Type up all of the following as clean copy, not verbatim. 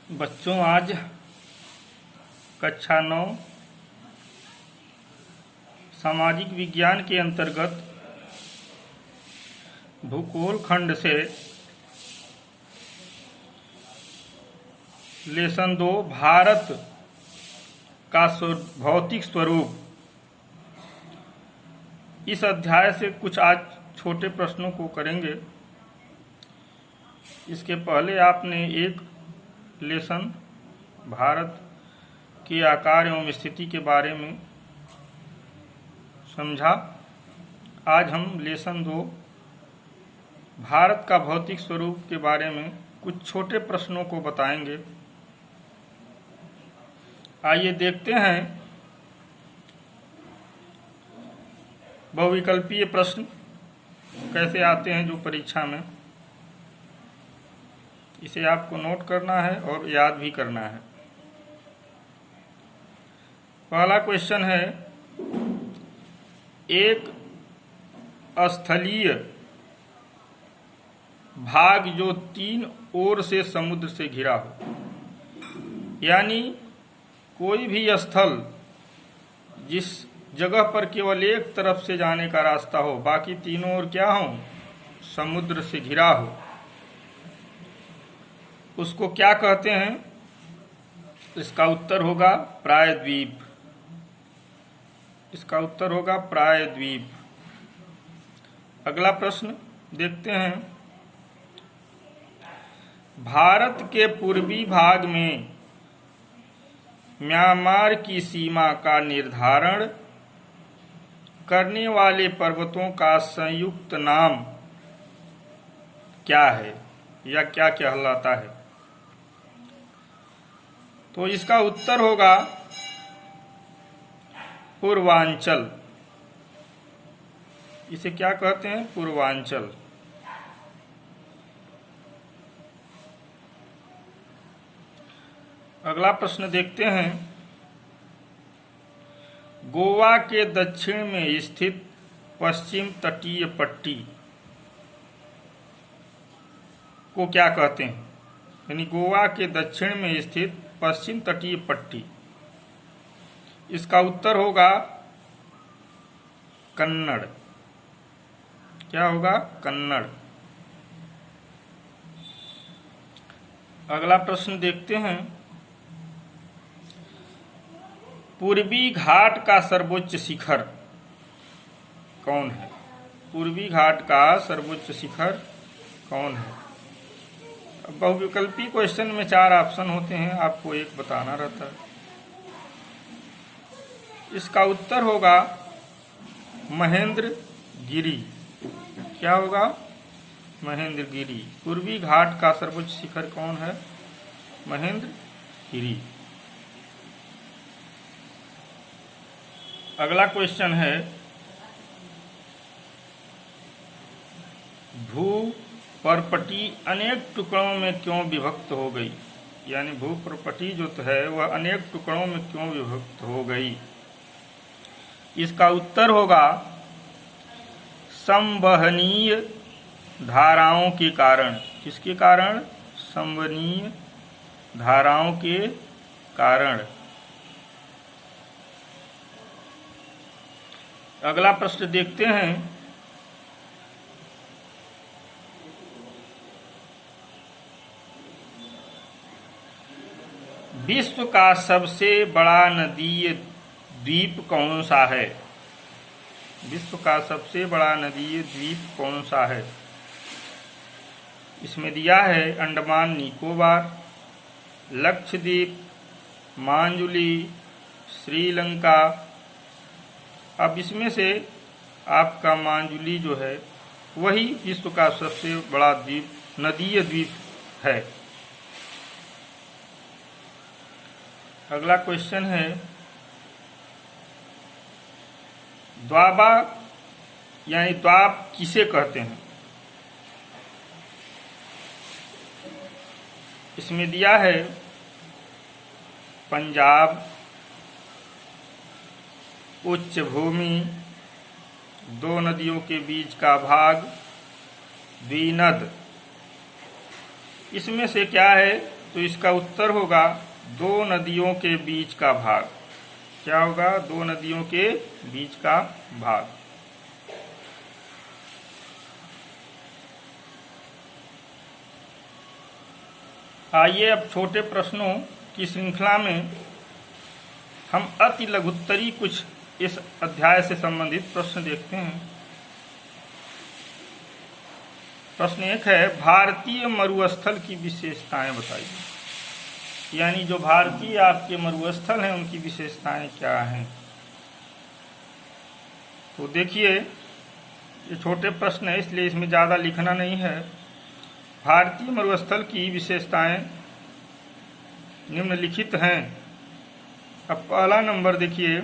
बच्चों, आज कक्षा 9 सामाजिक विज्ञान के अंतर्गत भूगोल खंड से लेसन 2 भारत का भौतिक स्वरूप, इस अध्याय से कुछ आज छोटे प्रश्नों को करेंगे। इसके पहले आपने एक लेसन भारत के आकार एवं स्थिति के बारे में समझा। आज हम लेसन 2 भारत का भौतिक स्वरूप के बारे में कुछ छोटे प्रश्नों को बताएंगे। आइए देखते हैं बहुविकल्पीय प्रश्न कैसे आते हैं जो परीक्षा में। इसे आपको नोट करना है और याद भी करना है। पहला क्वेश्चन है, एक स्थलीय भाग जो 3 ओर से समुद्र से घिरा हो, यानी कोई भी स्थल जिस जगह पर केवल एक तरफ से जाने का रास्ता हो, बाकी तीनों ओर क्या हो, समुद्र से घिरा हो, उसको क्या कहते हैं? इसका उत्तर होगा प्रायद्वीप। इसका उत्तर होगा प्रायद्वीप। अगला प्रश्न देखते हैं, भारत के पूर्वी भाग में म्यांमार की सीमा का निर्धारण करने वाले पर्वतों का संयुक्त नाम क्या है या क्या कहलाता है? तो इसका उत्तर होगा पूर्वांचल। इसे क्या कहते हैं? पूर्वांचल। अगला प्रश्न देखते हैं, गोवा के दक्षिण में स्थित पश्चिम तटीय पट्टी को क्या कहते हैं? यानी गोवा के दक्षिण में स्थित पश्चिम तटीय पट्टी, इसका उत्तर होगा कन्नड़। क्या होगा? कन्नड़। अगला प्रश्न देखते हैं, पूर्वी घाट का सर्वोच्च शिखर कौन है? पूर्वी घाट का सर्वोच्च शिखर कौन है? बहुविकल्पी क्वेश्चन में 4 ऑप्शन होते हैं, आपको एक बताना रहता है। इसका उत्तर होगा महेंद्रगिरी। क्या होगा? महेंद्रगिरी। पूर्वी घाट का सर्वोच्च शिखर कौन है? महेंद्रगिरी। अगला क्वेश्चन है, भूपर्पटी अनेक टुकड़ों में क्यों विभक्त हो गई? यानी भूपर्पटी जो है वह अनेक टुकड़ों में क्यों विभक्त हो गई? इसका उत्तर होगा संवहनीय धाराओं के कारण। किसके कारण? संवहनीय धाराओं के कारण। अगला प्रश्न देखते हैं, विश्व का सबसे बड़ा नदीय द्वीप कौन सा है? विश्व का सबसे बड़ा नदीय द्वीप कौन सा है? इसमें दिया है अंडमान निकोबार, लक्षद्वीप, मांजुली, श्रीलंका। अब इसमें से आपका मांजुली जो है वही विश्व का सबसे बड़ा द्वीप, नदीय द्वीप है। अगला क्वेश्चन है, द्वाबा यानी द्वाब किसे कहते हैं? इसमें दिया है पंजाब, उच्च भूमि, 2 नदियों के बीच का भाग, द्विनद। इसमें से क्या है? तो इसका उत्तर होगा दो नदियों के बीच का भाग। क्या होगा? दो नदियों के बीच का भाग। आइए अब छोटे प्रश्नों की श्रृंखला में हम अति लघुत्तरी कुछ इस अध्याय से संबंधित प्रश्न देखते हैं। प्रश्न 1 है, भारतीय मरुस्थल की विशेषताएं बताइए। यानी जो भारतीय आपके मरुस्थल हैं उनकी विशेषताएं क्या हैं। तो देखिए, ये छोटे प्रश्न है इसलिए इसमें ज़्यादा लिखना नहीं है। भारतीय मरुस्थल की विशेषताएं निम्नलिखित हैं। अब पहला नंबर देखिए,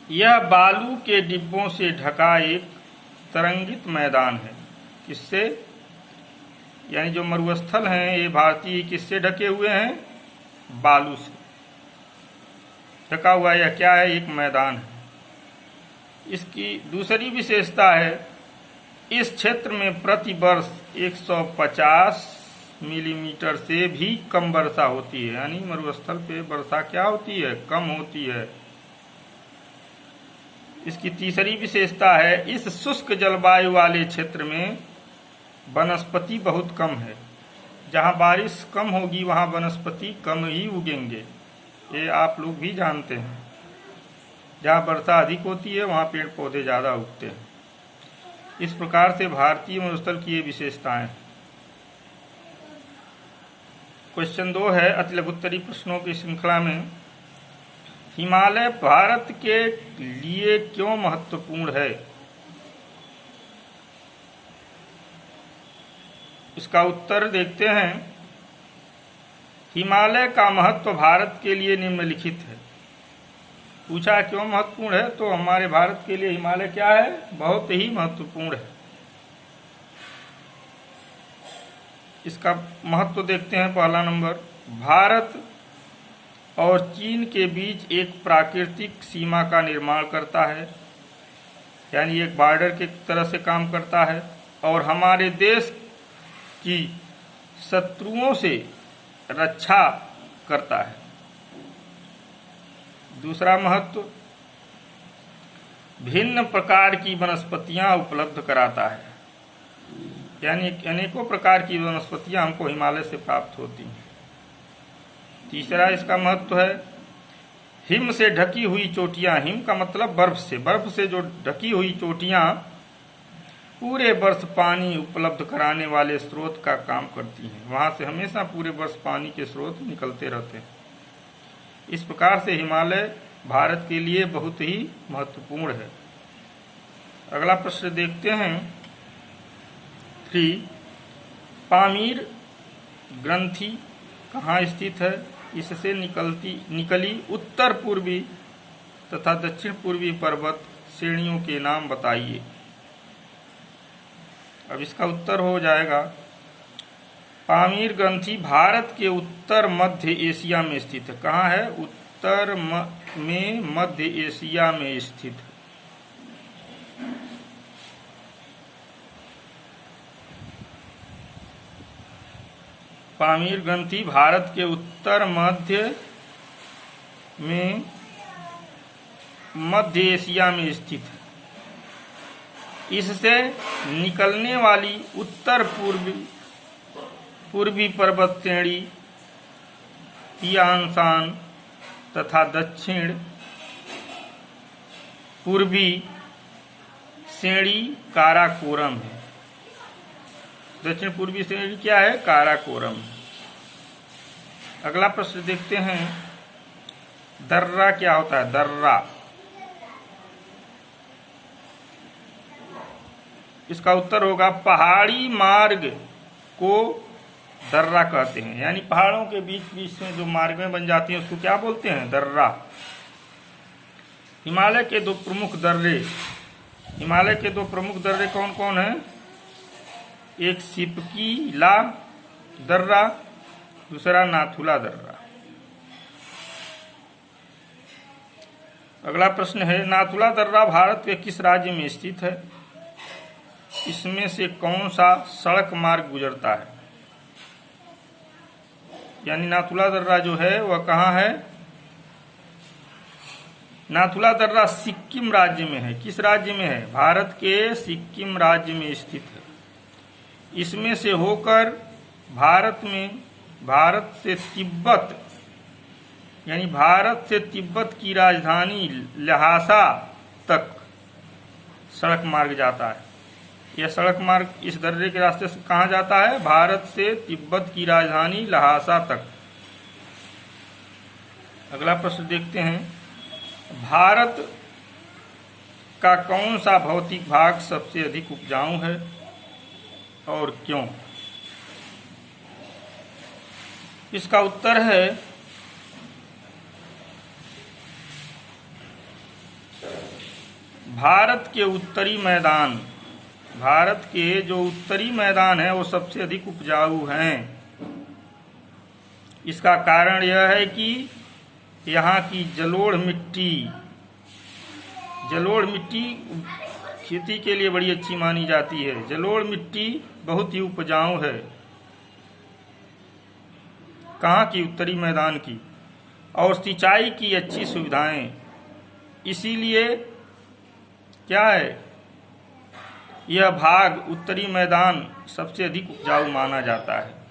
यह बालू के डिब्बों से ढका एक तरंगित मैदान है। किससे? यानी जो मरुस्थल हैं ये भारतीय किससे ढके हुए हैं? बालू से ढका हुआ यह क्या है? एक मैदान है। इसकी दूसरी विशेषता है, इस क्षेत्र में प्रति वर्ष 150 मिलीमीटर से भी कम वर्षा होती है। यानी मरुस्थल पे वर्षा क्या होती है? कम होती है। इसकी तीसरी विशेषता है, इस शुष्क जलवायु वाले क्षेत्र में वनस्पति बहुत कम है। जहाँ बारिश कम होगी वहाँ वनस्पति कम ही उगेंगे, ये आप लोग भी जानते हैं। जहाँ वर्षा अधिक होती है वहाँ पेड़ पौधे ज़्यादा उगते हैं। इस प्रकार से भारतीय मरुस्थल की ये विशेषताएं। क्वेश्चन 2 है, अति लघुत्तरी प्रश्नों की श्रृंखला में, हिमालय भारत के लिए क्यों महत्वपूर्ण है? इसका उत्तर देखते हैं। हिमालय का महत्व भारत के लिए निम्नलिखित है। पूछा क्यों महत्वपूर्ण है, तो हमारे भारत के लिए हिमालय क्या है? बहुत ही महत्वपूर्ण है। इसका महत्व देखते हैं। पहला नंबर, भारत और चीन के बीच एक प्राकृतिक सीमा का निर्माण करता है। यानी एक बॉर्डर की तरह से काम करता है और हमारे देश की शत्रुओं से रक्षा करता है। दूसरा महत्व, भिन्न प्रकार की वनस्पतियां उपलब्ध कराता है। यानी अनेकों प्रकार की वनस्पतियां हमको हिमालय से प्राप्त होती हैं। तीसरा इसका महत्व है, हिम से ढकी हुई चोटियां, हिम का मतलब बर्फ से जो ढकी हुई चोटियां पूरे वर्ष पानी उपलब्ध कराने वाले स्रोत का काम करती हैं। वहां से हमेशा पूरे वर्ष पानी के स्रोत निकलते रहते हैं। इस प्रकार से हिमालय भारत के लिए बहुत ही महत्वपूर्ण है। अगला प्रश्न देखते हैं। 3, पामीर ग्रंथि कहाँ स्थित है? इससे निकली उत्तर पूर्वी तथा दक्षिण पूर्वी पर्वत श्रेणियों के नाम बताइए। अब इसका उत्तर हो जाएगा, पामीर ग्रंथि भारत के उत्तर मध्य एशिया में स्थित है। कहाँ है? उत्तर में मध्य एशिया में स्थित है। पामीर ग्रंथि भारत के उत्तर मध्य एशिया में स्थित है। इससे निकलने वाली उत्तर पूर्वी पर्वत श्रेणी तियानशान तथा दक्षिण पूर्वी श्रेणी काराकोरम है। दक्षिण पूर्वी श्रेणी क्या है? काराकोरम। अगला प्रश्न देखते हैं, दर्रा क्या होता है? दर्रा, इसका उत्तर होगा, पहाड़ी मार्ग को दर्रा कहते हैं। यानी पहाड़ों के बीच बीच में जो मार्गें बन जाती हैं उसको क्या बोलते हैं? दर्रा। हिमालय के दो प्रमुख दर्रे कौन कौन हैं? एक सिपकीला दर्रा, दूसरा नाथुला दर्रा। अगला प्रश्न है, नाथुला दर्रा भारत के किस राज्य में स्थित है? इसमें से कौन सा सड़क मार्ग गुजरता है? यानी नाथुला दर्रा जो है वह कहाँ है? नाथुला दर्रा सिक्किम राज्य में है। किस राज्य में है? भारत के सिक्किम राज्य में स्थित है। इसमें से होकर भारत से तिब्बत, यानी भारत से तिब्बत की राजधानी ल्हासा तक सड़क मार्ग जाता है। यह सड़क मार्ग इस दर्रे के रास्ते से कहाँ जाता है? भारत से तिब्बत की राजधानी ल्हासा तक। अगला प्रश्न देखते हैं, भारत का कौन सा भौतिक भाग सबसे अधिक उपजाऊ है और क्यों? इसका उत्तर है भारत के उत्तरी मैदान। भारत के जो उत्तरी मैदान है वो सबसे अधिक उपजाऊ हैं। इसका कारण यह है कि यहाँ की जलोढ़ मिट्टी खेती के लिए बड़ी अच्छी मानी जाती है। जलोढ़ मिट्टी बहुत ही उपजाऊ है। कहाँ की? उत्तरी मैदान की। और सिंचाई की अच्छी सुविधाएं, इसीलिए क्या है, यह भाग उत्तरी मैदान सबसे अधिक उपजाऊ माना जाता है।